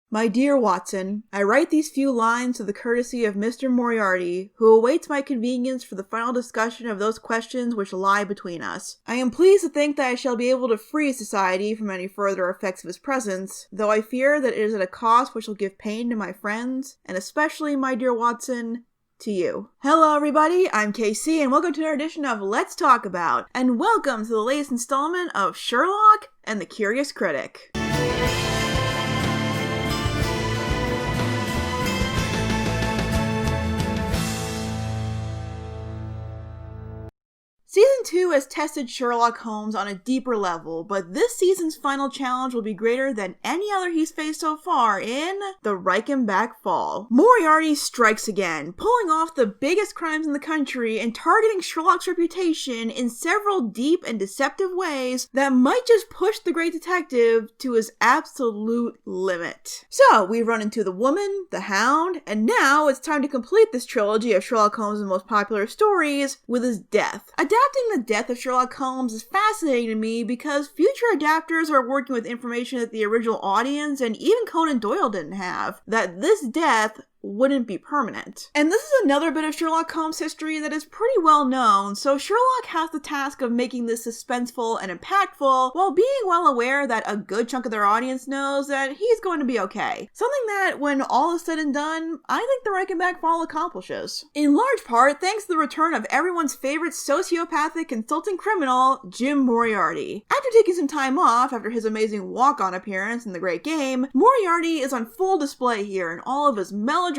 My dear Watson, I write these few lines to the courtesy of Mr. Moriarty, who awaits my convenience for the final discussion of those questions which lie between us. I am pleased to think that I shall be able to free society from any further effects of his presence, though I fear that it is at a cost which will give pain to my friends, and especially, my dear Watson, to you. Hello everybody, I'm KC, and welcome to another edition of Let's Talk About, and welcome to the latest installment of Sherlock and the Curious Critic. Season 2 has tested Sherlock Holmes on a deeper level, but this season's final challenge will be greater than any other he's faced so far in the Reichenbach Fall. Moriarty strikes again, pulling off the biggest crimes in the country and targeting Sherlock's reputation in several deep and deceptive ways that might just push the great detective to his absolute limit. So, we've run into the woman, the hound, and now it's time to complete this trilogy of Sherlock Holmes' most popular stories with his death. Adapting the death of Sherlock Holmes is fascinating to me because future adapters are working with information that the original audience and even Conan Doyle didn't have, that this death wouldn't be permanent. And this is another bit of Sherlock Holmes history that is pretty well known, so Sherlock has the task of making this suspenseful and impactful while being well aware that a good chunk of their audience knows that he's going to be okay. Something that, when all is said and done, I think the Reichenbach Fall accomplishes. In large part thanks to the return of everyone's favorite sociopathic consulting criminal, Jim Moriarty. After taking some time off after his amazing walk-on appearance in The Great Game, Moriarty is on full display here in all of his melodramatic,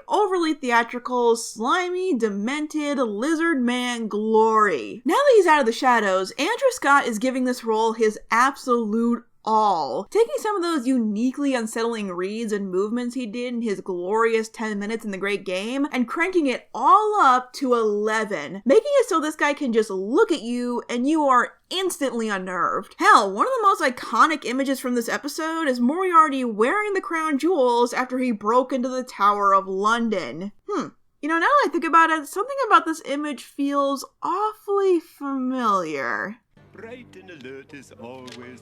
overly theatrical, slimy, demented, lizard man glory. Now that he's out of the shadows, Andrew Scott is giving this role his absolute all. Taking some of those uniquely unsettling reads and movements he did in his glorious 10 minutes in The Great Game and cranking it all up to 11, making it so this guy can just look at you and you are instantly unnerved. Hell, one of the most iconic images from this episode is Moriarty wearing the crown jewels after he broke into the Tower of London. You know, now that I think about it, something about this image feels awfully familiar. Bright and alert as always.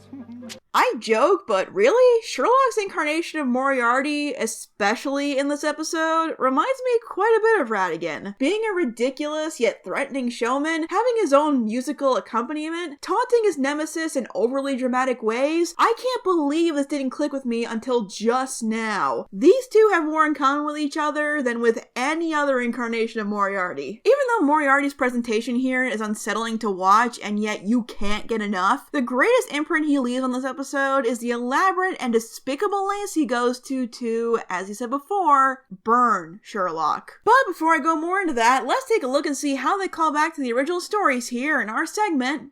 I joke, but really, Sherlock's incarnation of Moriarty, especially in this episode, reminds me quite a bit of Ratigan. Being a ridiculous yet threatening showman, having his own musical accompaniment, taunting his nemesis in overly dramatic ways, I can't believe this didn't click with me until just now. These two have more in common with each other than with any other incarnation of Moriarty. Even though Moriarty's presentation here is unsettling to watch and yet you can't get enough, the greatest imprint he leaves on this episode is the elaborate and despicable lengths he goes to, as he said before, burn Sherlock. But before I go more into that, let's take a look and see how they call back to the original stories here in our segment,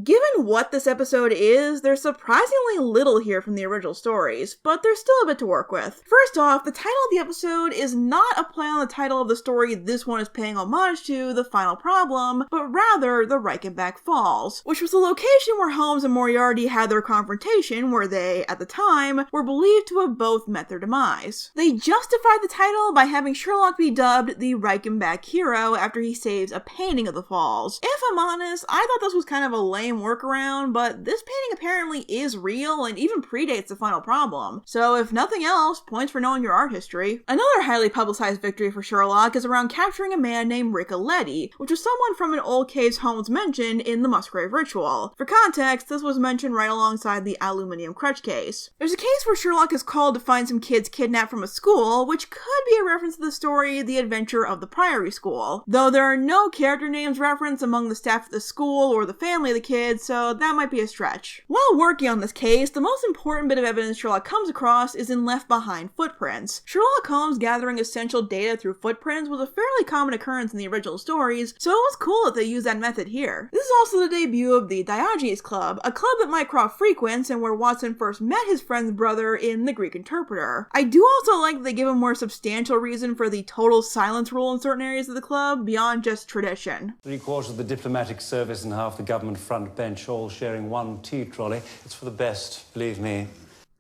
Given what this episode is, there's surprisingly little here from the original stories, but there's still a bit to work with. First off, the title of the episode is not a play on the title of the story this one is paying homage to, The Final Problem, but rather the Reichenbach Falls, which was the location where Holmes and Moriarty had their confrontation, where they, at the time, were believed to have both met their demise. They justified the title by having Sherlock be dubbed the Reichenbach hero after he saves a painting of the falls. If I'm honest, I thought this was kind of a lame workaround, but this painting apparently is real and even predates The Final Problem. So if nothing else, points for knowing your art history. Another highly publicized victory for Sherlock is around capturing a man named Riccioletti, which was someone from an old case Holmes mentioned in the Musgrave Ritual. For context, this was mentioned right alongside the aluminium crutch case. There's a case where Sherlock is called to find some kids kidnapped from a school, which could be a reference to the story The Adventure of the Priory School, though there are no character names referenced among the staff at the school or the family of the kids, so that might be a stretch. While working on this case, the most important bit of evidence Sherlock comes across is in left behind footprints. Sherlock Holmes gathering essential data through footprints was a fairly common occurrence in the original stories, so it was cool that they used that method here. This is also the debut of the Diogenes Club, a club that Mycroft frequents and where Watson first met his friend's brother in The Greek Interpreter. I do also like that they give a more substantial reason for the total silence rule in certain areas of the club, beyond just tradition. 3/4 of the diplomatic service and half the government front bench all sharing one tea trolley. It's for the best, believe me.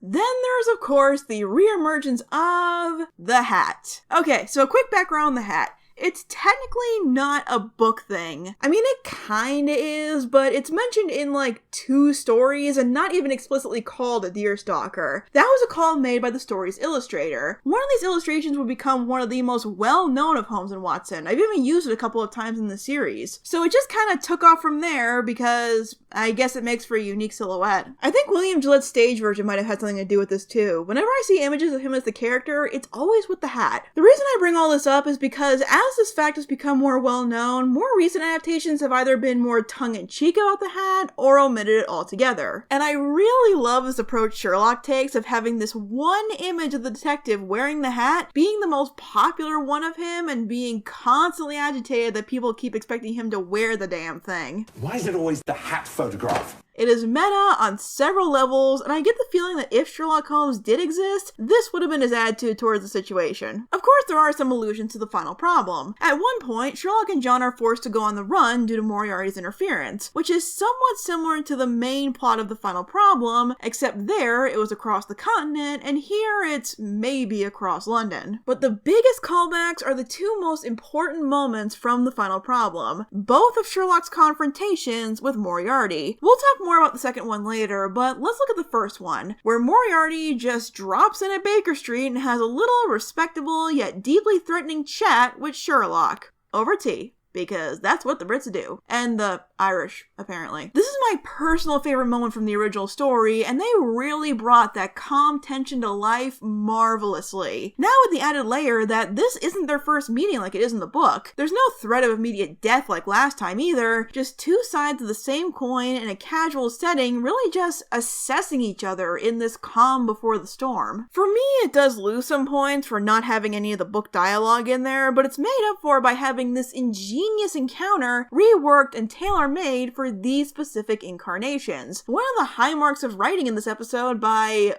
Then there's, of course, the re-emergence of the Hat. Okay, so a quick background on the Hat. It's technically not a book thing. I mean, it kinda is, but it's mentioned in like 2 stories and not even explicitly called a Deerstalker. That was a call made by the story's illustrator. One of these illustrations would become one of the most well-known of Holmes and Watson. I've even used it a couple of times in the series. So it just kind of took off from there because I guess it makes for a unique silhouette. I think William Gillette's stage version might have had something to do with this too. Whenever I see images of him as the character, it's always with the hat. The reason I bring all this up is because as this fact has become more well-known, more recent adaptations have either been more tongue-in-cheek about the hat or omitted it altogether. And I really love this approach Sherlock takes of having this one image of the detective wearing the hat being the most popular one of him and being constantly agitated that people keep expecting him to wear the damn thing. Why is it always the hat photograph? It is meta on several levels, and I get the feeling that if Sherlock Holmes did exist, this would have been his attitude towards the situation. Of course, there are some allusions to the final problem. At one point, Sherlock and John are forced to go on the run due to Moriarty's interference, which is somewhat similar to the main plot of the final problem, except there it was across the continent, and here it's maybe across London. But the biggest callbacks are the 2 most important moments from the final problem, both of Sherlock's confrontations with Moriarty. We'll talk more about the second one later, but let's look at the first one, where Moriarty just drops in at Baker Street and has a little respectable yet deeply threatening chat with Sherlock. Over tea. Because that's what the Brits do. And the Irish, apparently. This is my personal favorite moment from the original story, and they really brought that calm tension to life marvelously. Now with the added layer that this isn't their first meeting like it is in the book. There's no threat of immediate death like last time either, just 2 sides of the same coin in a casual setting, really just assessing each other in this calm before the storm. For me, it does lose some points for not having any of the book dialogue in there, but it's made up for by having this ingenious encounter reworked and tailor-made for these specific incarnations. One of the high marks of writing in this episode by,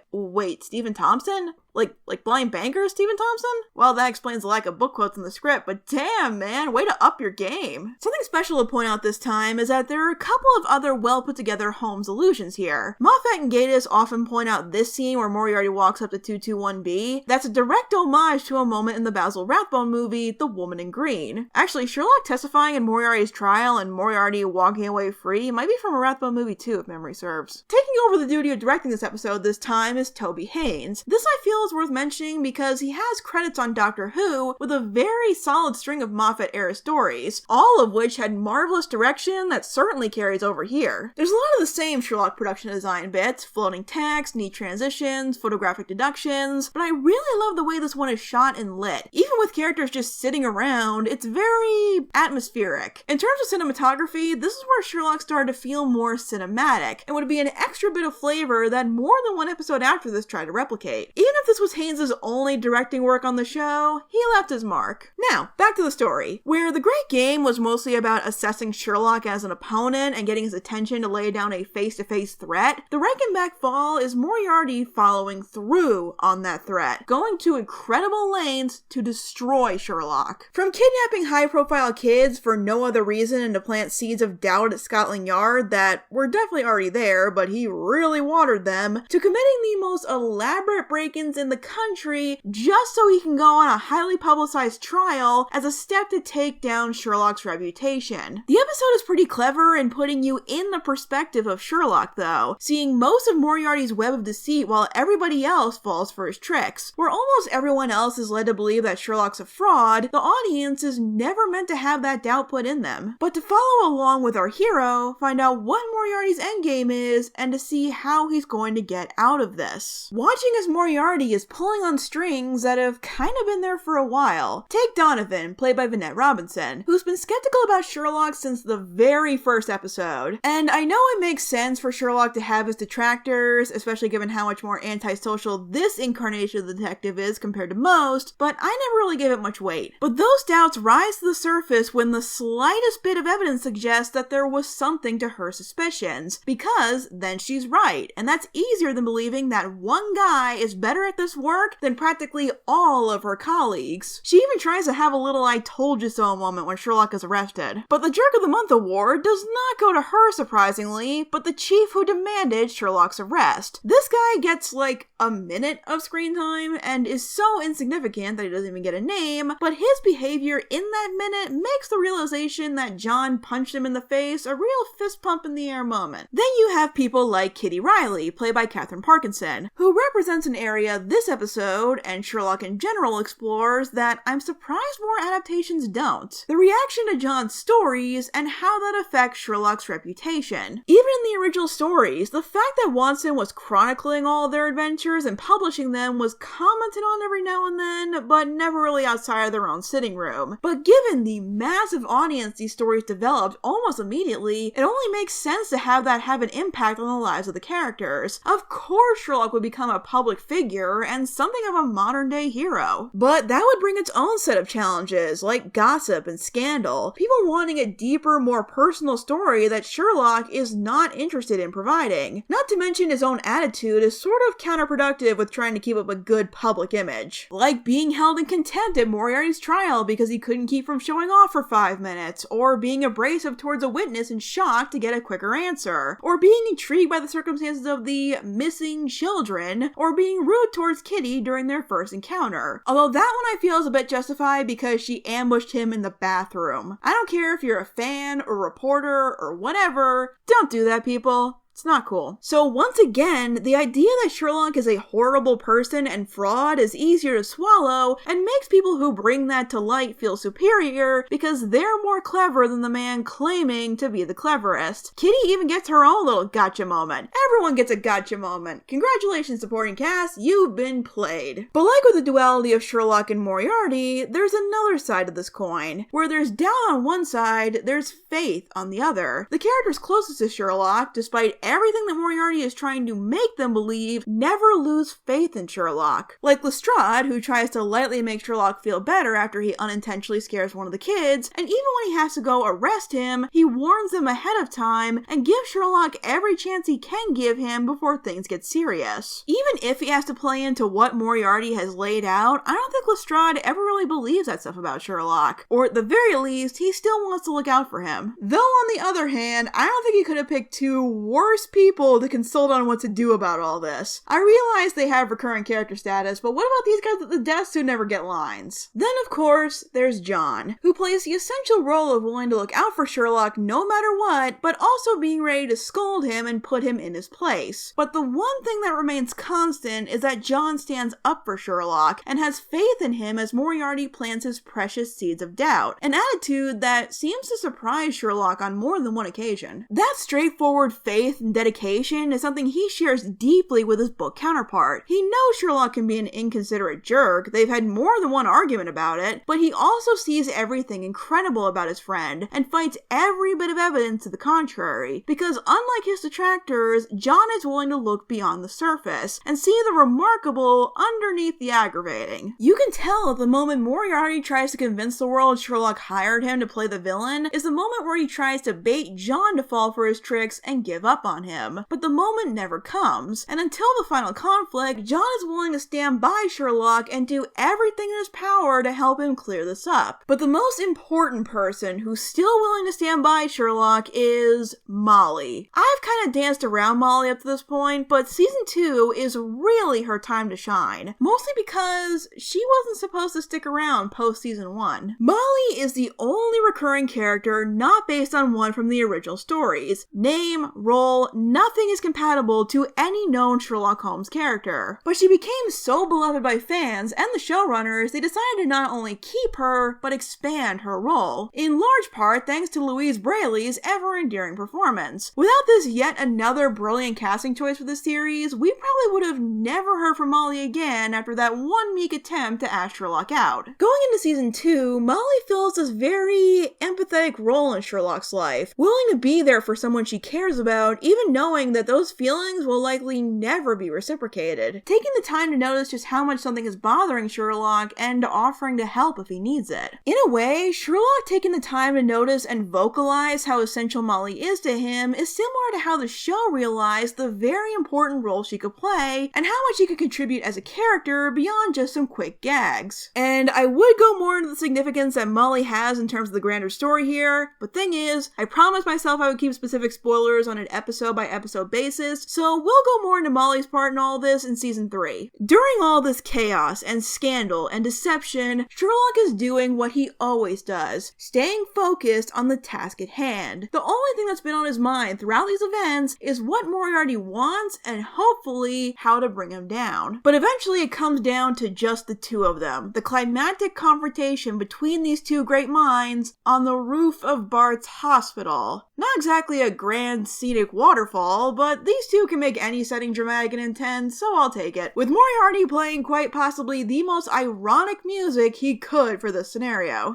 Stephen Thompson? Like Blind Banker, Stephen Thompson? Well, that explains the lack of book quotes in the script, but damn, man, way to up your game. Something special to point out this time is that there are a couple of other well-put-together Holmes allusions here. Moffat and Gatiss often point out this scene where Moriarty walks up to 221B. That's a direct homage to a moment in the Basil Rathbone movie, The Woman in Green. Actually, Sherlock testifying in Moriarty's trial and Moriarty walking away free might be from a Rathbone movie too, if memory serves. Taking over the duty of directing this episode this time is Toby Haynes. This I feel is worth mentioning because he has credits on Doctor Who with a very solid string of Moffat-era stories, all of which had marvelous direction that certainly carries over here. There's a lot of the same Sherlock production design bits, floating text, neat transitions, photographic deductions, but I really love the way this one is shot and lit. Even with characters just sitting around, it's very atmospheric. In terms of cinematography, this is where Sherlock started to feel more cinematic, and would be an extra bit of flavor that more than one episode after this tried to replicate. Even if this was Haynes' only directing work on the show, he left his mark. Now, back to the story, where the Great Game was mostly about assessing Sherlock as an opponent and getting his attention to lay down a face-to-face threat. The Reichenbach Fall is Moriarty following through on that threat, going to incredible lengths to destroy Sherlock. From kidnapping high-profile kids for no other reason and to plant seeds of doubt at Scotland Yard that were definitely already there, but he really watered them, to committing the most elaborate break-ins in the country just so he can go on a highly publicized trial as a step to take down Sherlock's reputation. The episode is pretty clever in putting you in the perspective of Sherlock though, seeing most of Moriarty's web of deceit while everybody else falls for his tricks. Where almost everyone else is led to believe that Sherlock's a fraud, the audience is never meant to have that doubt put in them. But to follow along with our hero, find out what Moriarty's endgame is, and to see how he's going to get out of this. Watching as Moriarty is pulling on strings that have kind of been there for a while. Take Donovan, played by Vinette Robinson, who's been skeptical about Sherlock since the very first episode. And I know it makes sense for Sherlock to have his detractors, especially given how much more antisocial this incarnation of the detective is compared to most, but I never really gave it much weight. But those doubts rise to the surface when the slightest bit of evidence suggests that there was something to her suspicions, because then she's right, and that's easier than believing that one guy is better at this work than practically all of her colleagues. She even tries to have a little I told you so moment when Sherlock is arrested. But the Jerk of the Month award does not go to her, surprisingly, but the chief who demanded Sherlock's arrest. This guy gets like a minute of screen time and is so insignificant that he doesn't even get a name, but his behavior in that minute makes the realization that John punched him in the face a real fist pump in the air moment. Then you have people like Kitty Riley, played by Katherine Parkinson, who represents an area this episode, and Sherlock in general, explores that I'm surprised more adaptations don't. The reaction to John's stories and how that affects Sherlock's reputation. Even in the original stories, the fact that Watson was chronicling all of their adventures and publishing them was commented on every now and then, but never really outside of their own sitting room. But given the massive audience these stories developed almost immediately, it only makes sense to have that have an impact on the lives of the characters. Of course Sherlock would become a public figure and something of a modern day hero. But that would bring its own set of challenges, like gossip and scandal, people wanting a deeper, more personal story that Sherlock is not interested in providing. Not to mention his own attitude is sort of counterproductive with trying to keep up a good public image. Like being held in contempt at Moriarty's trial because he couldn't keep from showing off for 5 minutes, or being abrasive towards a witness and shocked to get a quicker answer, or being intrigued by the circumstances of the missing children, or being rude towards Kitty during their first encounter. Although that one I feel is a bit justified because she ambushed him in the bathroom. I don't care if you're a fan or reporter or whatever, don't do that, people. It's not cool. So once again, the idea that Sherlock is a horrible person and fraud is easier to swallow and makes people who bring that to light feel superior because they're more clever than the man claiming to be the cleverest. Kitty even gets her own little gotcha moment. Everyone gets a gotcha moment. Congratulations, supporting cast, you've been played. But like with the duality of Sherlock and Moriarty, there's another side of this coin. Where there's doubt on one side, there's faith on the other. The characters closest to Sherlock, despite everything that Moriarty is trying to make them believe, never lose faith in Sherlock. Like Lestrade, who tries to lightly make Sherlock feel better after he unintentionally scares one of the kids, and even when he has to go arrest him, he warns them ahead of time and gives Sherlock every chance he can give him before things get serious. Even if he has to play into what Moriarty has laid out, I don't think Lestrade ever really believes that stuff about Sherlock. Or at the very least, he still wants to look out for him. Though on the other hand, I don't think he could have picked two worse people to consult on what to do about all this. I realize they have recurring character status, but what about these guys at the desk who never get lines? Then of course, there's John, who plays the essential role of willing to look out for Sherlock no matter what, but also being ready to scold him and put him in his place. But the one thing that remains constant is that John stands up for Sherlock and has faith in him as Moriarty plants his precious seeds of doubt, an attitude that seems to surprise Sherlock on more than one occasion. That straightforward faith and dedication is something he shares deeply with his book counterpart. He knows Sherlock can be an inconsiderate jerk, they've had more than one argument about it, but he also sees everything incredible about his friend and fights every bit of evidence to the contrary, because unlike his detractors, John is willing to look beyond the surface and see the remarkable underneath the aggravating. You can tell at the moment Moriarty tries to convince the world Sherlock hired him to play the villain is the moment where he tries to bait John to fall for his tricks and give up on him. But the moment never comes, and until the final conflict, John is willing to stand by Sherlock and do everything in his power to help him clear this up. But the most important person who's still willing to stand by Sherlock is Molly. I've kind of danced around Molly up to this point, but season 2 is really her time to shine. Mostly because she wasn't supposed to stick around post season 1. Molly is the only recurring character not based on one from the original stories. Name, role, nothing is compatible to any known Sherlock Holmes character. But she became so beloved by fans and the showrunners, they decided to not only keep her, but expand her role. In large part thanks to Louise Brayley's ever-endearing performance. Without this yet another brilliant casting choice for the series, we probably would have never heard from Molly again after that one meek attempt to ask Sherlock out. Going into season 2, Molly fills this very empathetic role in Sherlock's life, willing to be there for someone she cares about even knowing that those feelings will likely never be reciprocated. Taking the time to notice just how much something is bothering Sherlock and offering to help if he needs it. In a way, Sherlock taking the time to notice and vocalize how essential Molly is to him is similar to how the show realized the very important role she could play and how much she could contribute as a character beyond just some quick gags. And I would go more into the significance that Molly has in terms of the grander story here, but thing is, I promised myself I would keep specific spoilers on an episode by episode basis, so we'll go more into Molly's part in all this in season 3. During all this chaos and scandal and deception, Sherlock is doing what he always does, staying focused on the task at hand. The only thing that's been on his mind throughout these events is what Moriarty wants and hopefully how to bring him down. But eventually it comes down to just the two of them, the climactic confrontation between these two great minds on the roof of Bart's hospital. Not exactly a grand scenic waterfall, but these two can make any setting dramatic and intense, so I'll take it. With Moriarty playing quite possibly the most ironic music he could for this scenario.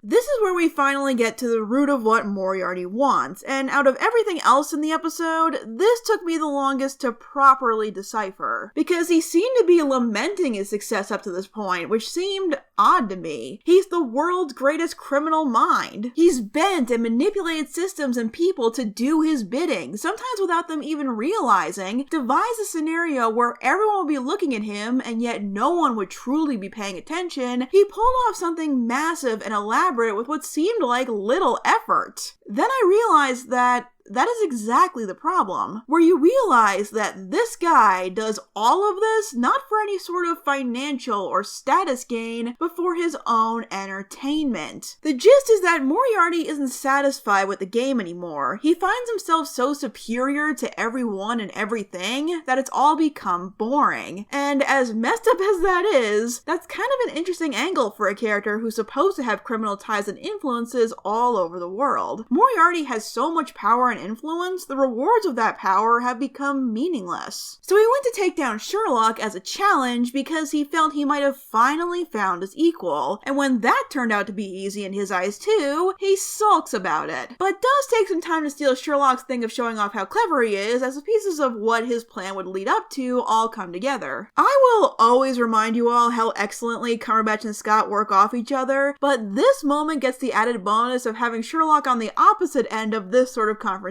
This is where we finally get to the root of what Moriarty wants, and out of everything else in the episode, this took me the longest to properly decipher, because he seemed to be lamenting his success up to this point, which seemed odd to me. He's the world's greatest criminal mind. He's bent and manipulated systems and people to do his bidding, sometimes without them even realizing, devised a scenario where everyone would be looking at him and yet no one would truly be paying attention. He pulled off something massive and elaborate with what seemed like little effort. Then I realized that is exactly the problem, where you realize that this guy does all of this not for any sort of financial or status gain, but for his own entertainment. The gist is that Moriarty isn't satisfied with the game anymore. He finds himself so superior to everyone and everything that it's all become boring. And as messed up as that is, that's kind of an interesting angle for a character who's supposed to have criminal ties and influences all over the world. Moriarty has so much power and influence, the rewards of that power have become meaningless. So he went to take down Sherlock as a challenge because he felt he might have finally found his equal, and when that turned out to be easy in his eyes too, he sulks about it. But does take some time to steal Sherlock's thing of showing off how clever he is as the pieces of what his plan would lead up to all come together. I will always remind you all how excellently Cumberbatch and Scott work off each other, but this moment gets the added bonus of having Sherlock on the opposite end of this sort of confrontation.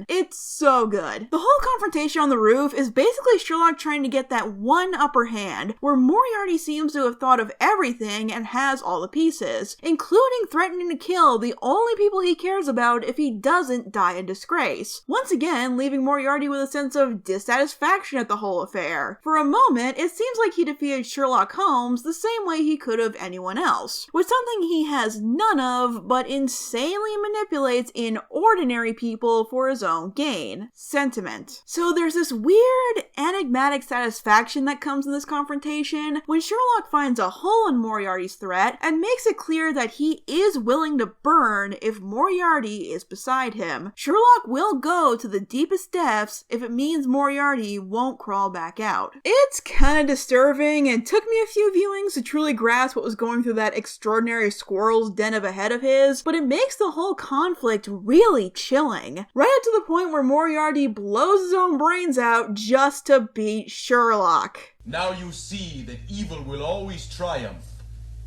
It's so good. The whole confrontation on the roof is basically Sherlock trying to get that one upper hand, where Moriarty seems to have thought of everything and has all the pieces, including threatening to kill the only people he cares about if he doesn't die in disgrace. Once again, leaving Moriarty with a sense of dissatisfaction at the whole affair. For a moment, it seems like he defeated Sherlock Holmes the same way he could have anyone else, with something he has none of, but insanely manipulates in ordinary people for his own gain: sentiment. So there's this weird, enigmatic satisfaction that comes in this confrontation when Sherlock finds a hole in Moriarty's threat and makes it clear that he is willing to burn if Moriarty is beside him. Sherlock will go to the deepest depths if it means Moriarty won't crawl back out. It's kind of disturbing and took me a few viewings to truly grasp what was going through that extraordinary squirrel's den of a head of his, but it makes the whole conflict really chilling. Right up to the point where Moriarty blows his own brains out just to beat Sherlock. Now you see that evil will always triumph,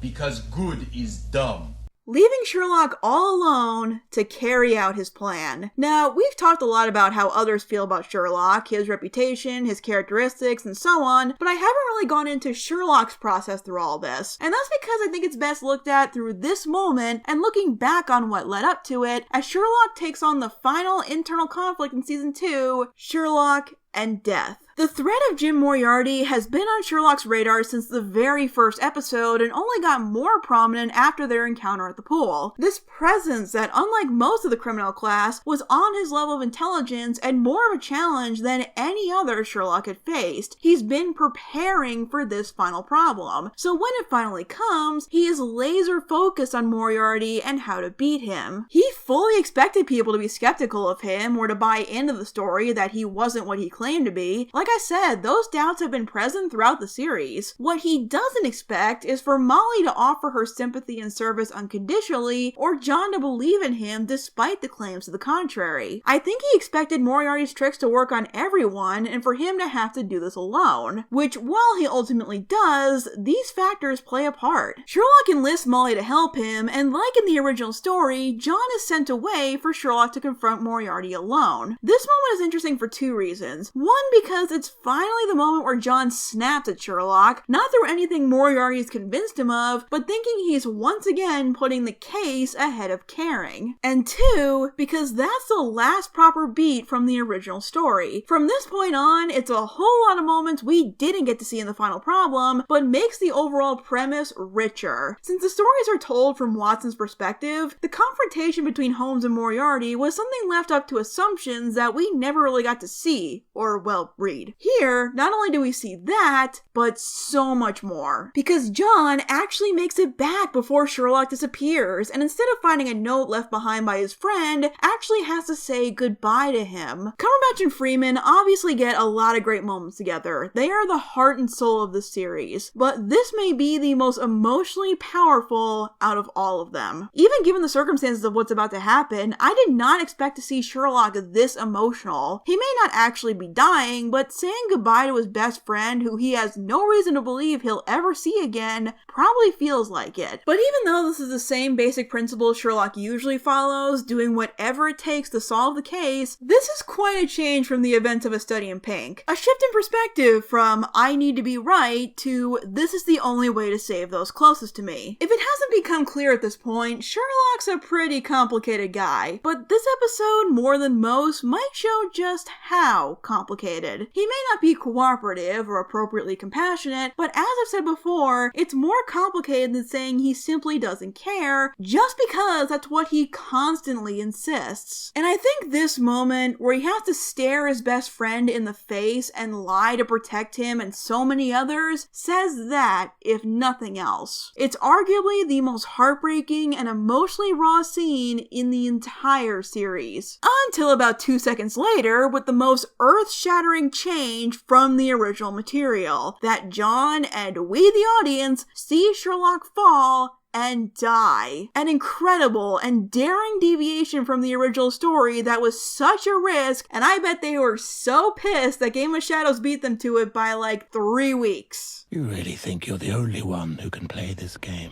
because good is dumb. Leaving Sherlock all alone to carry out his plan. Now, we've talked a lot about how others feel about Sherlock, his reputation, his characteristics, and so on, but I haven't really gone into Sherlock's process through all this. And that's because I think it's best looked at through this moment and looking back on what led up to it, as Sherlock takes on the final internal conflict in season 2, Sherlock and death. The threat of Jim Moriarty has been on Sherlock's radar since the very first episode and only got more prominent after their encounter at the pool. This presence that, unlike most of the criminal class, was on his level of intelligence and more of a challenge than any other Sherlock had faced. He's been preparing for this final problem. So when it finally comes, he is laser focused on Moriarty and how to beat him. He fully expected people to be skeptical of him or to buy into the story that he wasn't what he claim to be. Like I said, those doubts have been present throughout the series. What he doesn't expect is for Molly to offer her sympathy and service unconditionally, or John to believe in him despite the claims to the contrary. I think he expected Moriarty's tricks to work on everyone and for him to have to do this alone, which while he ultimately does, these factors play a part. Sherlock enlists Molly to help him, and like in the original story, John is sent away for Sherlock to confront Moriarty alone. This moment is interesting for two reasons. One, because it's finally the moment where John snaps at Sherlock, not through anything Moriarty's convinced him of, but thinking he's once again putting the case ahead of caring. And two, because that's the last proper beat from the original story. From this point on, it's a whole lot of moments we didn't get to see in the final problem, but makes the overall premise richer. Since the stories are told from Watson's perspective, the confrontation between Holmes and Moriarty was something left up to assumptions that we never really got to see, or well, read. Here, not only do we see that, but so much more. Because John actually makes it back before Sherlock disappears, and instead of finding a note left behind by his friend, actually has to say goodbye to him. Cumberbatch and Freeman obviously get a lot of great moments together. They are the heart and soul of the series, but this may be the most emotionally powerful out of all of them. Even given the circumstances of what's about to happen, I did not expect to see Sherlock this emotional. He may not actually be dying, but saying goodbye to his best friend, who he has no reason to believe he'll ever see again, probably feels like it. But even though this is the same basic principle Sherlock usually follows, doing whatever it takes to solve the case, this is quite a change from the events of A Study in Pink. A shift in perspective from I need to be right to this is the only way to save those closest to me. If it hasn't become clear at this point, Sherlock's a pretty complicated guy, but this episode, more than most, might show just how complicated. He may not be cooperative or appropriately compassionate, but as I've said before, it's more complicated than saying he simply doesn't care, just because that's what he constantly insists. And I think this moment, where he has to stare his best friend in the face and lie to protect him and so many others, says that, if nothing else. It's arguably the most heartbreaking and emotionally raw scene in the entire series. Until about 2 seconds later, with the most earth-shattering change from the original material, that John and we the audience see Sherlock fall and die. An incredible and daring deviation from the original story that was such a risk, and I bet they were so pissed that Game of Shadows beat them to it by like 3 weeks. You really think you're the only one who can play this game?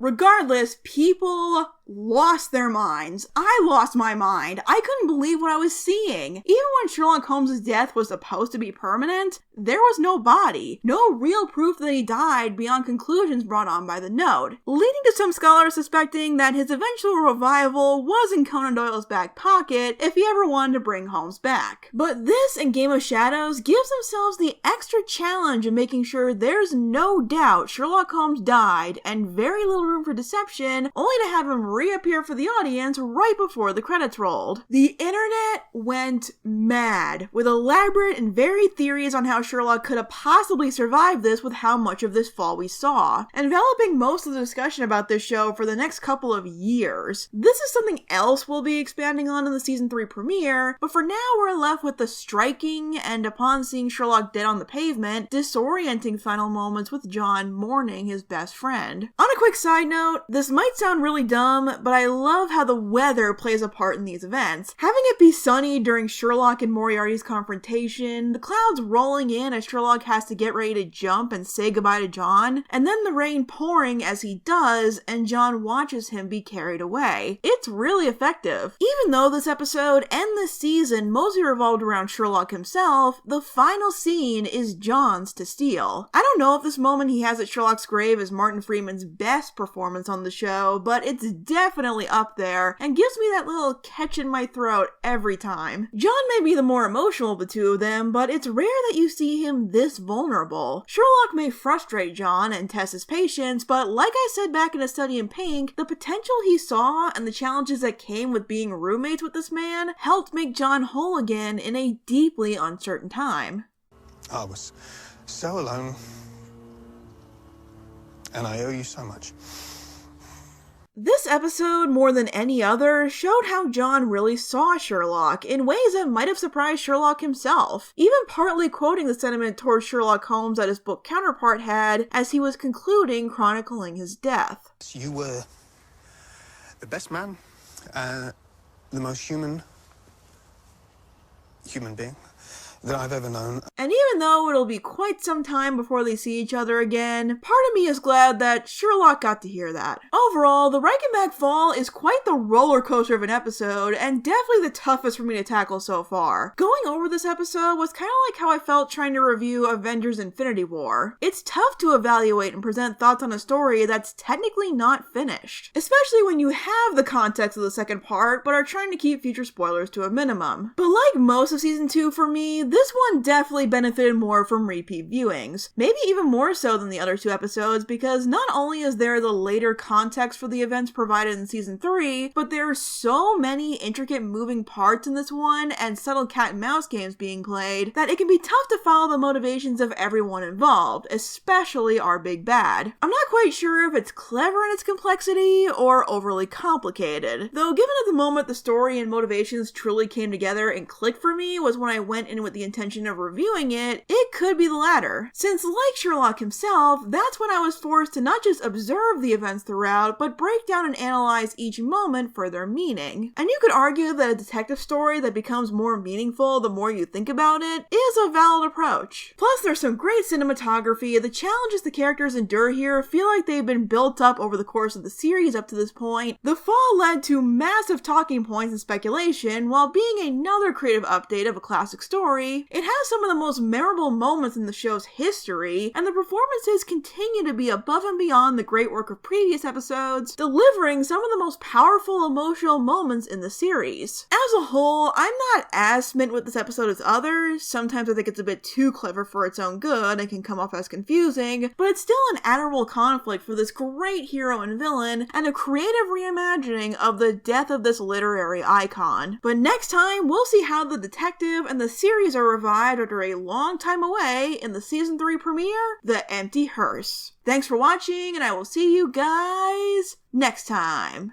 Regardless, people lost their minds. I lost my mind. I couldn't believe what I was seeing. Even when Sherlock Holmes' death was supposed to be permanent, there was no body, no real proof that he died beyond conclusions brought on by the note, leading to some scholars suspecting that his eventual revival was in Conan Doyle's back pocket if he ever wanted to bring Holmes back. But this and Game of Shadows gives themselves the extra challenge of making sure there's no doubt Sherlock Holmes died and very little room for deception, only to have him reappear for the audience right before the credits rolled. The internet went mad with elaborate and varied theories on how Sherlock could have possibly survived this with how much of this fall we saw, enveloping most of the discussion about this show for the next couple of years. This is something else we'll be expanding on in the season 3 premiere, but for now we're left with the striking and, upon seeing Sherlock dead on the pavement, disorienting final moments with John mourning his best friend. On a quick side note, this might sound really dumb, but I love how the weather plays a part in these events. Having it be sunny during Sherlock and Moriarty's confrontation, the clouds rolling in as Sherlock has to get ready to jump and say goodbye to John, and then the rain pouring as he does, and John watches him be carried away. It's really effective. Even though this episode and this season mostly revolved around Sherlock himself, the final scene is John's to steal. I don't know if this moment he has at Sherlock's grave is Martin Freeman's best performance on the show, but it's definitely up there and gives me that little catch in my throat every time. John may be the more emotional of the two of them, but it's rare that you see him this vulnerable. Sherlock may frustrate John and test his patience, but like I said back in A Study in Pink, the potential he saw and the challenges that came with being roommates with this man helped make John whole again in a deeply uncertain time. I was so alone, and I owe you so much. This episode, more than any other, showed how John really saw Sherlock in ways that might have surprised Sherlock himself, even partly quoting the sentiment towards Sherlock Holmes that his book counterpart had as he was concluding chronicling his death. You were the best man, the most human being that I've ever known. And even though it'll be quite some time before they see each other again, part of me is glad that Sherlock got to hear that. Overall, the Reichenbach Fall is quite the roller coaster of an episode, and definitely the toughest for me to tackle so far. Going over this episode was kind of like how I felt trying to review Avengers Infinity War. It's tough to evaluate and present thoughts on a story that's technically not finished, especially when you have the context of the second part, but are trying to keep future spoilers to a minimum. But like most of season 2 for me, this one definitely benefited more from repeat viewings. Maybe even more so than the other 2 episodes, because not only is there the later context for the events provided in season 3, but there are so many intricate moving parts in this one and subtle cat and mouse games being played that it can be tough to follow the motivations of everyone involved, especially our big bad. I'm not quite sure if it's clever in its complexity or overly complicated, though given at the moment the story and motivations truly came together and clicked for me was when I went in with the intention of reviewing it, it could be the latter. Since like Sherlock himself, that's when I was forced to not just observe the events throughout, but break down and analyze each moment for their meaning. And you could argue that a detective story that becomes more meaningful the more you think about it is a valid approach. Plus, there's some great cinematography. The challenges the characters endure here feel like they've been built up over the course of the series up to this point. The Fall led to massive talking points and speculation, while being another creative update of a classic story. It has some of the most memorable moments in the show's history, and the performances continue to be above and beyond the great work of previous episodes, delivering some of the most powerful emotional moments in the series. As a whole, I'm not as smitten with this episode as others. Sometimes I think it's a bit too clever for its own good and can come off as confusing, but it's still an admirable conflict for this great hero and villain, and a creative reimagining of the death of this literary icon. But next time, we'll see how the detective and the series are revived after a long time away in the season 3 premiere, The Empty Hearse. Thanks for watching, and I will see you guys next time.